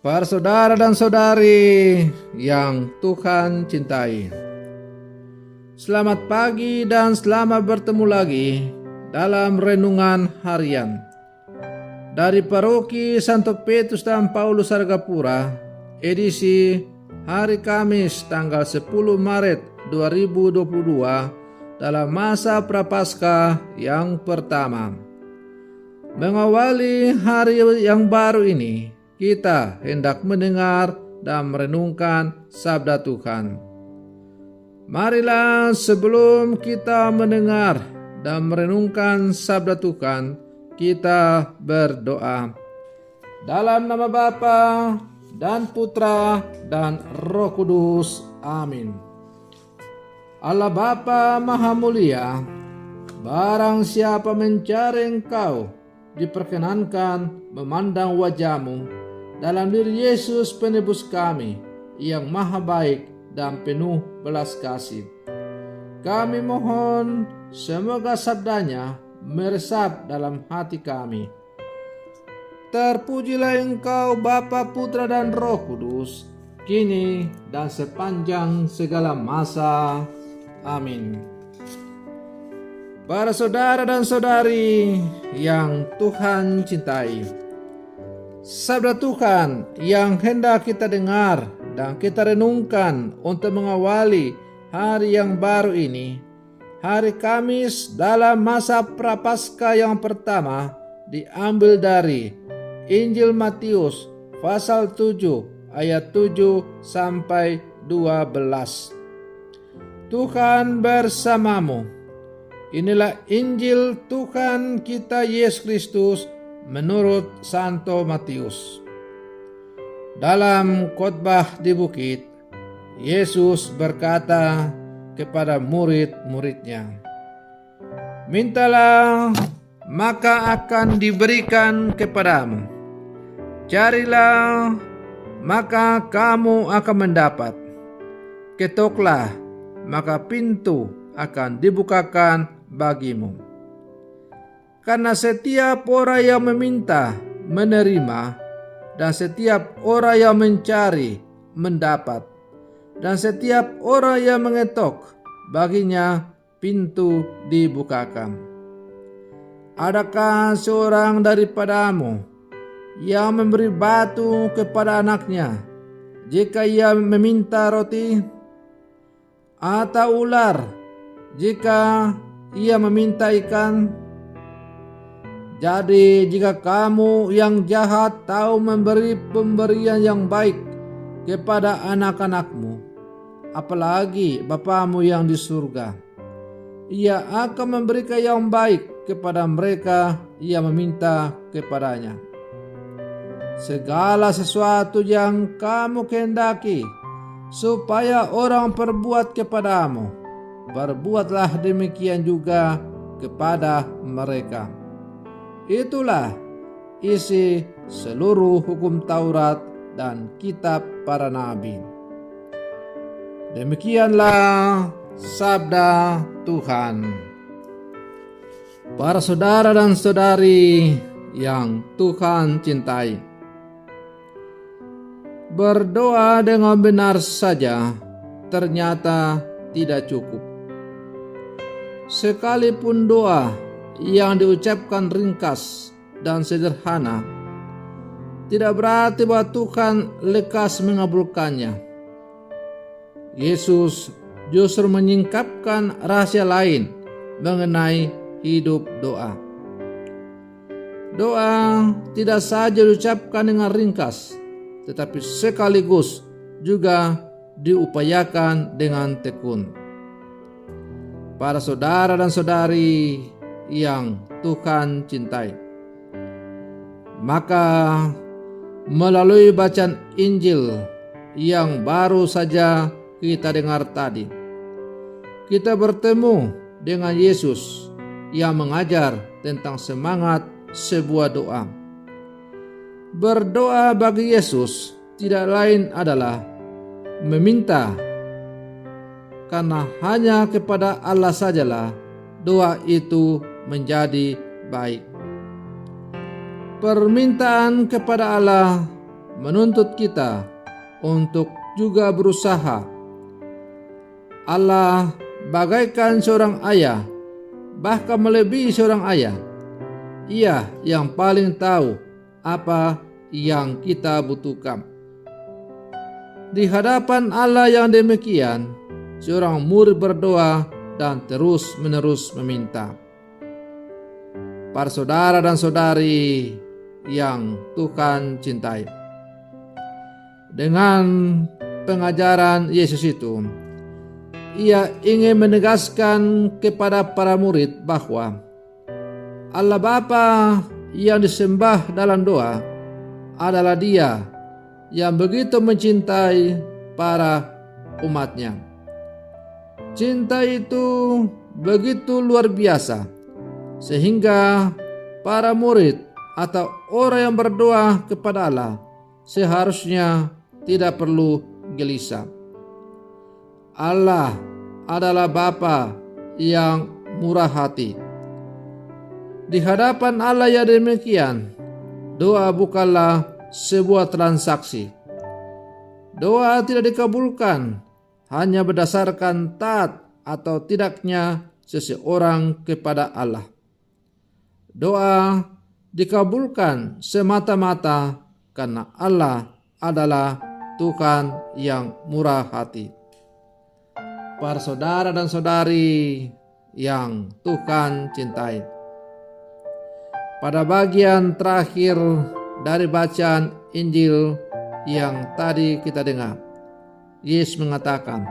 Para saudara dan saudari yang Tuhan cintai, selamat pagi dan selamat bertemu lagi dalam renungan harian dari Paroki Santo Petrus dan Paulus Argapura, edisi hari Kamis tanggal 10 Maret 2022 dalam masa Prapaskah yang pertama. Mengawali hari yang baru ini, kita hendak mendengar dan merenungkan sabda Tuhan. Marilah sebelum kita mendengar dan merenungkan sabda Tuhan, kita berdoa. Dalam nama Bapa dan Putra dan Roh Kudus. Amin. Allah Bapa Maha Mulia, barang siapa mencari Engkau, diperkenankan memandang wajah-Mu dalam diri Yesus penebus kami yang maha baik dan penuh belas kasih. Kami mohon semoga sabdanya meresap dalam hati kami. Terpujilah Engkau Bapa, Putra dan Roh Kudus, kini dan sepanjang segala masa. Amin. Para saudara dan saudari yang Tuhan cintai, sabda Tuhan yang hendak kita dengar dan kita renungkan untuk mengawali hari yang baru ini, hari Kamis dalam masa Prapaskah yang pertama, diambil dari Injil Matius pasal 7 ayat 7 sampai 12. Tuhan bersamamu. Inilah Injil Tuhan kita Yesus Kristus menurut Santo Matius. Dalam khotbah di bukit, Yesus berkata kepada murid-muridnya, "Mintalah, maka akan diberikan kepadamu. Carilah, maka kamu akan mendapat. Ketoklah, maka pintu akan dibukakan bagimu. Karena setiap orang yang meminta, menerima, dan setiap orang yang mencari, mendapat, dan setiap orang yang mengetok, baginya pintu dibukakan. Adakah seorang daripadamu yang memberi batu kepada anaknya jika ia meminta roti? Atau ular jika ia meminta ikan? Jadi jika kamu yang jahat tahu memberi pemberian yang baik kepada anak-anakmu, apalagi Bapamu yang di surga, Ia akan memberikan yang baik kepada mereka yang meminta kepadanya. Segala sesuatu yang kamu kehendaki supaya orang perbuat kepadamu, berbuatlah demikian juga kepada mereka. Itulah isi seluruh hukum Taurat dan kitab para nabi." Demikianlah sabda Tuhan. Para saudara dan saudari yang Tuhan cintai, berdoa dengan benar saja ternyata tidak cukup. Sekalipun doa yang diucapkan ringkas dan sederhana, tidak berarti bahwa Tuhan lekas mengabulkannya. Yesus justru menyingkapkan rahasia lain mengenai hidup doa. Doa tidak saja diucapkan dengan ringkas, tetapi sekaligus juga diupayakan dengan tekun. Para saudara dan saudari yang Tuhan cintai, maka melalui bacaan Injil yang baru saja kita dengar tadi, kita bertemu dengan Yesus yang mengajar tentang semangat sebuah doa. Berdoa bagi Yesus tidak lain adalah meminta, karena hanya kepada Allah sajalah doa itu menjadi baik. Permintaan kepada Allah menuntut kita untuk juga berusaha. Allah bagaikan seorang ayah, bahkan melebihi seorang ayah. Ia yang paling tahu apa yang kita butuhkan. Di hadapan Allah yang demikian, seorang murid berdoa dan terus-menerus meminta. Para saudara dan saudari yang Tuhan cintai, dengan pengajaran Yesus itu, Ia ingin menegaskan kepada para murid bahwa Allah Bapa yang disembah dalam doa adalah Dia yang begitu mencintai para umatnya. Cinta itu begitu luar biasa, sehingga para murid atau orang yang berdoa kepada Allah seharusnya tidak perlu gelisah. Allah adalah Bapa yang murah hati. Di hadapan Allah yang demikian, doa bukanlah sebuah transaksi. Doa tidak dikabulkan hanya berdasarkan taat atau tidaknya seseorang kepada Allah. Doa dikabulkan semata-mata karena Allah adalah Tuhan yang murah hati. Para saudara dan saudari yang Tuhan cintai, pada bagian terakhir dari bacaan Injil yang tadi kita dengar, Yesus mengatakan,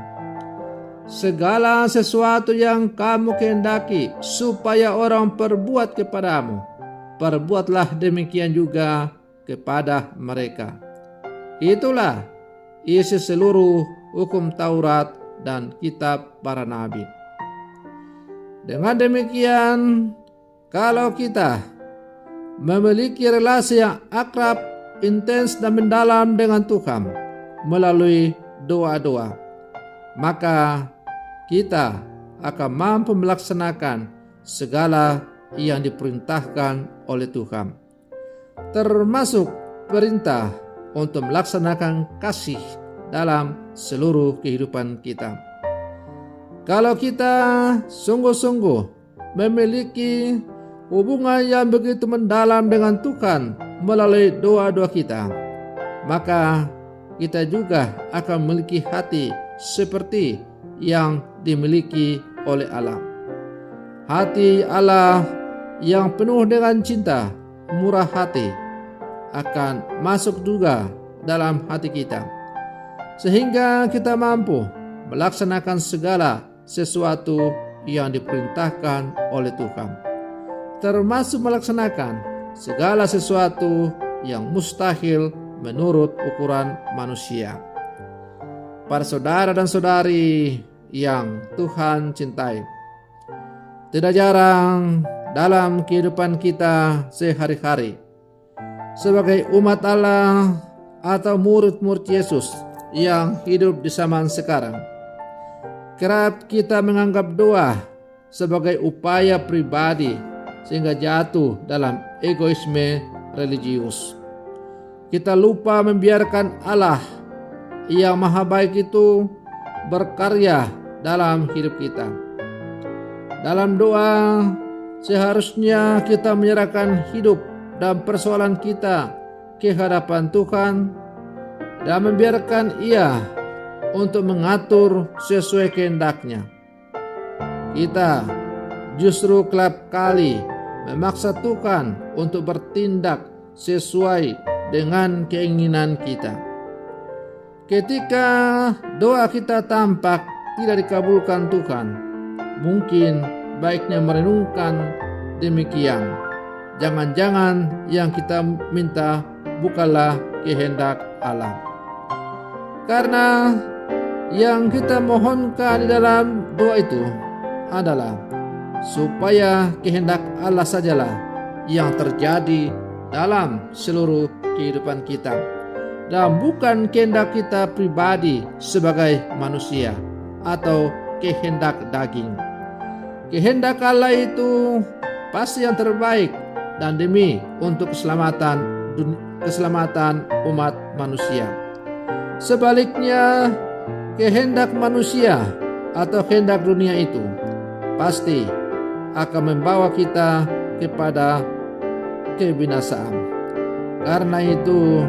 segala sesuatu yang kamu kehendaki supaya orang perbuat kepadamu, perbuatlah demikian juga kepada mereka. Itulah isi seluruh hukum Taurat dan kitab para nabi. Dengan demikian, kalau kita memiliki relasi yang akrab, intens dan mendalam dengan Tuhan melalui doa-doa, maka kita akan mampu melaksanakan segala yang diperintahkan oleh Tuhan, termasuk perintah untuk melaksanakan kasih dalam seluruh kehidupan kita. Kalau kita sungguh-sungguh memiliki hubungan yang begitu mendalam dengan Tuhan melalui doa-doa kita, maka kita juga akan memiliki hati seperti yang dimiliki oleh Allah. Hati Allah yang penuh dengan cinta, murah hati, akan masuk juga dalam hati kita, sehingga kita mampu melaksanakan segala sesuatu yang diperintahkan oleh Tuhan, termasuk melaksanakan segala sesuatu yang mustahil menurut ukuran manusia. Para saudara dan saudari yang Tuhan cintai, tidak jarang dalam kehidupan kita sehari-hari sebagai umat Allah atau murid-murid Yesus yang hidup di zaman sekarang, kerap kita menganggap doa sebagai upaya pribadi sehingga jatuh dalam egoisme religius. Kita lupa membiarkan Allah yang maha baik itu berkarya dalam hidup kita. Dalam doa, seharusnya kita menyerahkan hidup dan persoalan kita ke hadapan Tuhan dan membiarkan Ia untuk mengatur sesuai kehendak-Nya. Kita justru kerap kali memaksa Tuhan untuk bertindak sesuai dengan keinginan kita. Ketika doa kita tampak tidak dikabulkan Tuhan, mungkin baiknya merenungkan demikian. Jangan-jangan yang kita minta bukanlah kehendak Allah. Karena yang kita mohonkan di dalam doa itu adalah supaya kehendak Allah sajalah yang terjadi dalam seluruh kehidupan kita, dan bukan kehendak kita pribadi sebagai manusia atau kehendak daging. Kehendak Allah itu pasti yang terbaik dan demi untuk keselamatan keselamatan umat manusia. Sebaliknya, kehendak manusia atau kehendak dunia itu pasti akan membawa kita kepada kebinasaan. Karena itu,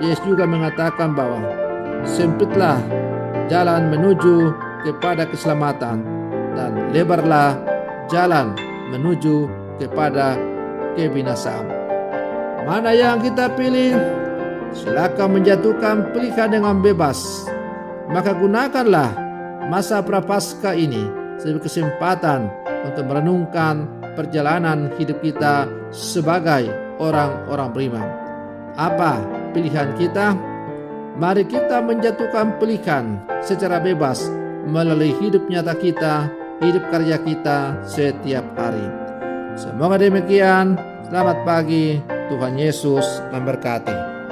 Yesus juga mengatakan bahwa sempitlah jalan menuju kepada keselamatan dan lebarlah jalan menuju kepada kebinasaan. Mana yang kita pilih? Silakan menjatuhkan pilihan dengan bebas. Maka gunakanlah masa Prapaskah ini sebagai kesempatan untuk merenungkan perjalanan hidup kita sebagai orang-orang beriman. Apa pilihan kita? Mari kita menjatuhkan pilihan secara bebas melalui hidup nyata kita, hidup karya kita setiap hari. Semoga demikian. Selamat pagi. Tuhan Yesus memberkati.